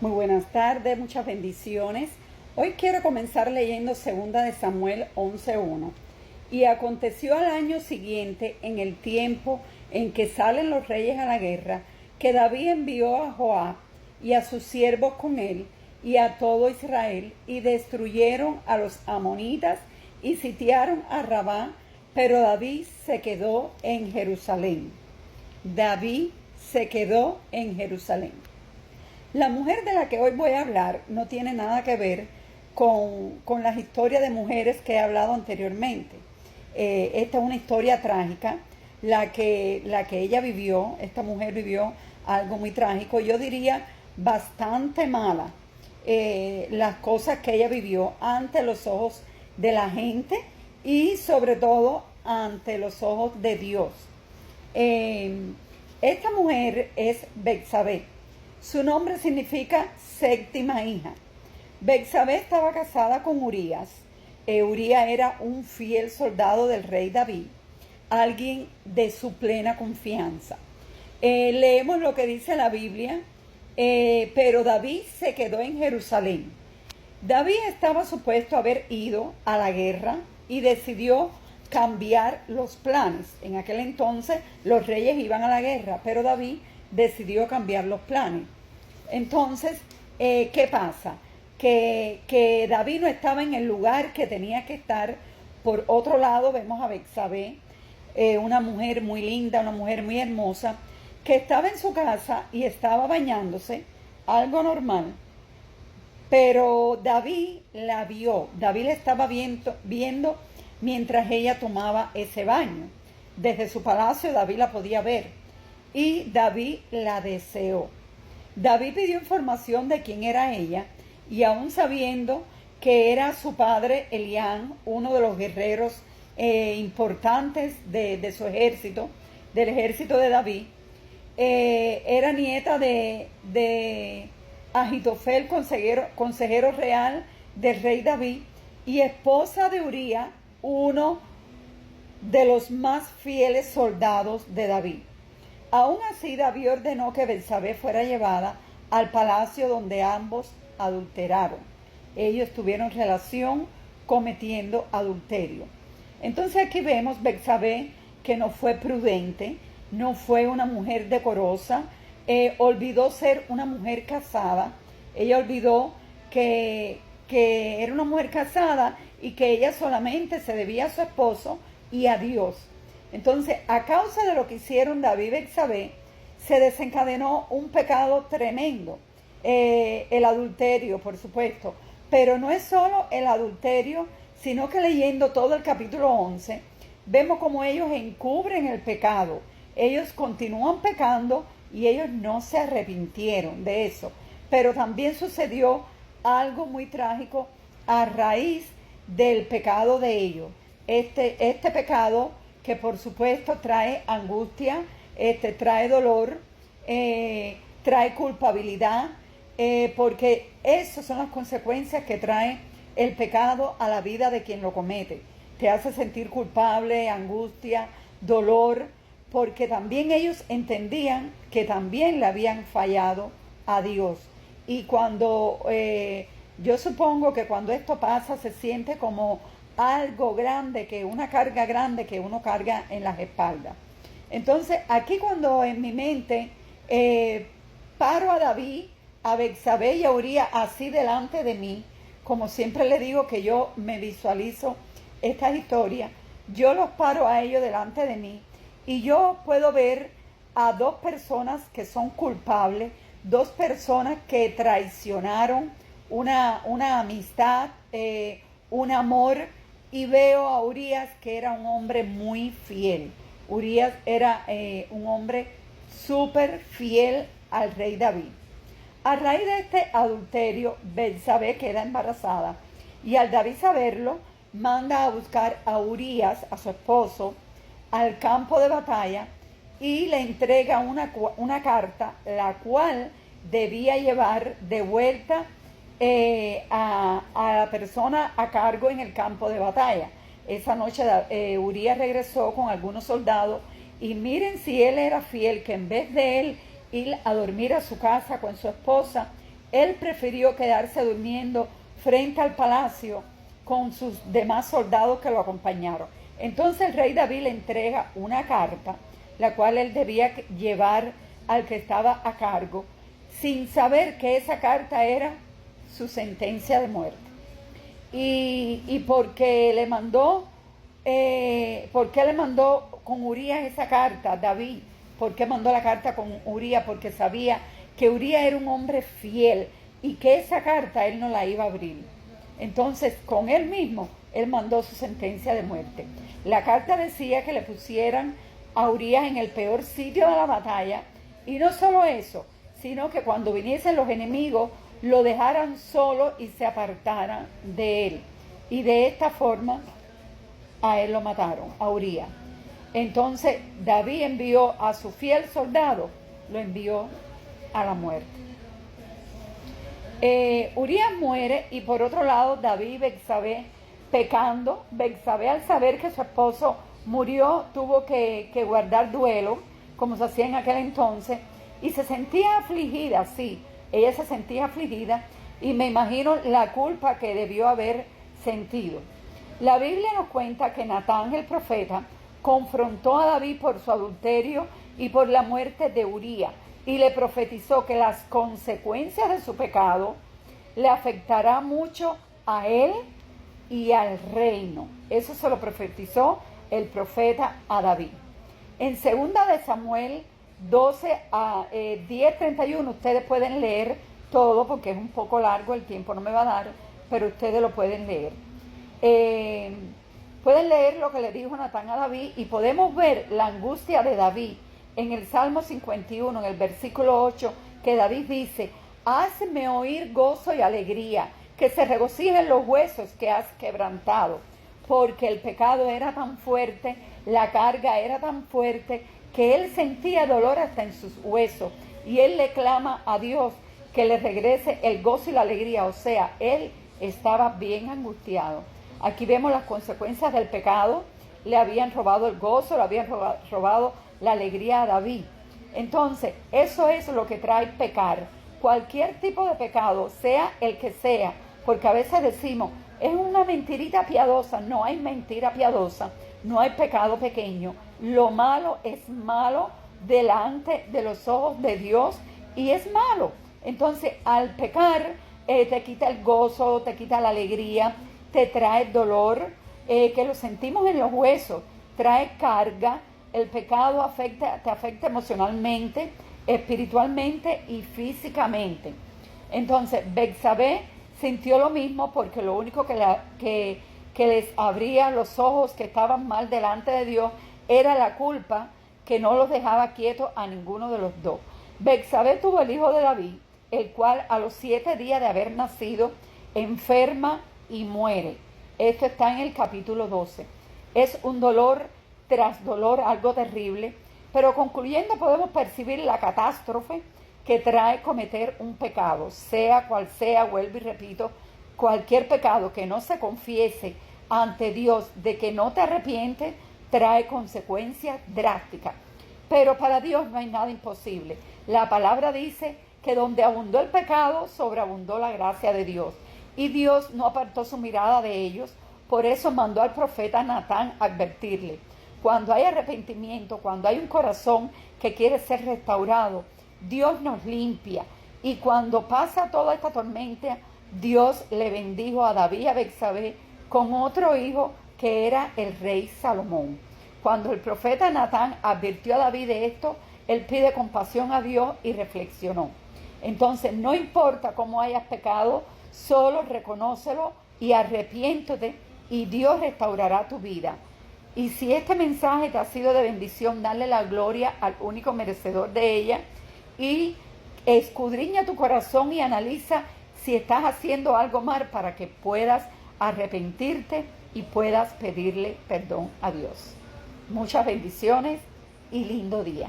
Muy buenas tardes, muchas bendiciones. Hoy quiero comenzar leyendo 2 de Samuel 11:1. Y aconteció al año siguiente, en el tiempo en que salen los reyes a la guerra, que David envió a Joab y a sus siervos con él y a todo Israel, y destruyeron a los amonitas y sitiaron a Rabá, pero David se quedó en Jerusalén. David se quedó en Jerusalén. La mujer de la que hoy voy a hablar no tiene nada que ver con las historias de mujeres que he hablado anteriormente. Esta es una historia trágica, la que ella vivió. Esta mujer vivió algo muy trágico, yo diría bastante mala. Las cosas que ella vivió ante los ojos de la gente y sobre todo ante los ojos de Dios. Esta mujer es Betsabé. Su nombre significa séptima hija. Betsabé estaba casada con Urías. Urías era un fiel soldado del rey David, alguien de su plena confianza. Leemos lo que dice la Biblia, pero David se quedó en Jerusalén. David estaba supuesto a haber ido a la guerra y decidió cambiar los planes. En aquel entonces los reyes iban a la guerra, pero David decidió cambiar los planes. Entonces, ¿qué pasa? Que David no estaba en el lugar que tenía que estar. Por otro lado, vemos a Betsabé, una mujer muy linda, una mujer muy hermosa, que estaba en su casa y estaba bañándose, algo normal. Pero David la vio, David la estaba viendo mientras ella tomaba ese baño. Desde su palacio David la podía ver y David la deseó. David pidió información de quién era ella y aún sabiendo que era su padre Elián, uno de los guerreros importantes de su ejército, del ejército de David, era nieta de Ahitofel, consejero real del rey David, y esposa de Urías, uno de los más fieles soldados de David. Aún así, David ordenó que Betsabé fuera llevada al palacio donde ambos adulteraron. Ellos tuvieron relación cometiendo adulterio. Entonces aquí vemos Betsabé que no fue prudente, no fue una mujer decorosa, olvidó ser una mujer casada. Ella olvidó que era una mujer casada y que ella solamente se debía a su esposo y a Dios. Entonces, a causa de lo que hicieron David y Betsabé, se desencadenó un pecado tremendo, el adulterio, por supuesto. Pero no es solo el adulterio, sino que leyendo todo el capítulo 11, vemos como ellos encubren el pecado. Ellos continúan pecando y ellos no se arrepintieron de eso. Pero también sucedió algo muy trágico a raíz del pecado de ellos. Este pecado que por supuesto trae angustia, trae dolor, trae culpabilidad, porque esas son las consecuencias que trae el pecado a la vida de quien lo comete. Te hace sentir culpable, angustia, dolor, porque también ellos entendían que también le habían fallado a Dios. Y cuando, yo supongo que cuando esto pasa se siente como algo grande, que una carga grande que uno carga en las espaldas. Entonces aquí cuando en mi mente paro a David, a Betsabé y a Urías así delante de mí, como siempre le digo que yo me visualizo estas historias, yo los paro a ellos delante de mí y yo puedo ver a dos personas que son culpables, dos personas que traicionaron una amistad, un amor, y veo a Urías que era un hombre muy fiel. Urías era un hombre súper fiel al rey David. A raíz de este adulterio, Betsabé queda embarazada y al David saberlo, manda a buscar a Urías, a su esposo, al campo de batalla y le entrega una carta, la cual debía llevar de vuelta a la persona a cargo en el campo de batalla. Esa noche Urías regresó con algunos soldados y miren si él era fiel, que en vez de él ir a dormir a su casa con su esposa, él prefirió quedarse durmiendo frente al palacio con sus demás soldados que lo acompañaron. Entonces el rey David le entrega una carta, la cual él debía llevar al que estaba a cargo, sin saber que esa carta era su sentencia de muerte. Y porque le mandó, ¿por qué le mandó con Urías esa carta, David? ¿Por qué mandó la carta con Urías? Porque sabía que Urías era un hombre fiel y que esa carta él no la iba a abrir. Entonces, con él mismo, él mandó su sentencia de muerte. La carta decía que le pusieran a Urías en el peor sitio de la batalla, y no solo eso, sino que cuando viniesen los enemigos, lo dejaran solo y se apartaran de él. Y de esta forma, a él lo mataron, a Urías. Entonces, David envió a su fiel soldado, lo envió a la muerte. Urías muere, y por otro lado David y Betsabé pecando. Betsabé, al saber que su esposo murió, tuvo que guardar duelo, como se hacía en aquel entonces, y se sentía afligida, sí, ella se sentía afligida, y me imagino la culpa que debió haber sentido. La Biblia nos cuenta que Natán, el profeta, confrontó a David por su adulterio y por la muerte de Urías, y le profetizó que las consecuencias de su pecado le afectará mucho a él y al reino. Eso se lo profetizó el profeta a David. En 2 de Samuel 12 a 10:31 ustedes pueden leer todo, porque es un poco largo, el tiempo no me va a dar, pero ustedes lo pueden leer. Pueden leer lo que le dijo Natán a David, y podemos ver la angustia de David en el Salmo 51, en el versículo 8, que David dice: hazme oír gozo y alegría, que se regocijen los huesos que has quebrantado, porque el pecado era tan fuerte, la carga era tan fuerte, que él sentía dolor hasta en sus huesos, y él le clama a Dios que le regrese el gozo y la alegría. O sea, él estaba bien angustiado. Aquí vemos las consecuencias del pecado. Le habían robado el gozo, le habían robado la alegría a David. Entonces, eso es lo que trae pecar. Cualquier tipo de pecado, sea el que sea, porque a veces decimos, es una mentirita piadosa. No hay mentira piadosa, no hay pecado pequeño. Lo malo es malo delante de los ojos de Dios, y es malo. Entonces, al pecar, te quita el gozo, te quita la alegría, te trae dolor, que lo sentimos en los huesos, trae carga. El pecado te afecta emocionalmente, espiritualmente y físicamente. Entonces, Betsabé sintió lo mismo, porque lo único que les abría los ojos, que estaban mal delante de Dios, era la culpa, que no los dejaba quietos a ninguno de los dos. Betsabé tuvo el hijo de David, el cual a los 7 días de haber nacido enferma y muere. Esto está en el capítulo 12. Es un dolor tras dolor, algo terrible, pero concluyendo podemos percibir la catástrofe que trae cometer un pecado, sea cual sea. Vuelvo y repito, cualquier pecado que no se confiese ante Dios, de que no te arrepientes, trae consecuencias drásticas. Pero para Dios no hay nada imposible. La palabra dice que donde abundó el pecado, sobreabundó la gracia de Dios. Y Dios no apartó su mirada de ellos. Por eso mandó al profeta Natán a advertirle. Cuando hay arrepentimiento, cuando hay un corazón que quiere ser restaurado, Dios nos limpia. Y cuando pasa toda esta tormenta, Dios le bendijo a David y a Betsabé con otro hijo, que era el rey Salomón. Cuando el profeta Natán advirtió a David de esto, él pide compasión a Dios y reflexionó. Entonces, no importa cómo hayas pecado, solo reconócelo y arrepiéntete, y Dios restaurará tu vida. Y si este mensaje te ha sido de bendición, dale la gloria al único merecedor de ella, y escudriña tu corazón y analiza si estás haciendo algo mal, para que puedas arrepentirte y puedas pedirle perdón a Dios. Muchas bendiciones y lindo día.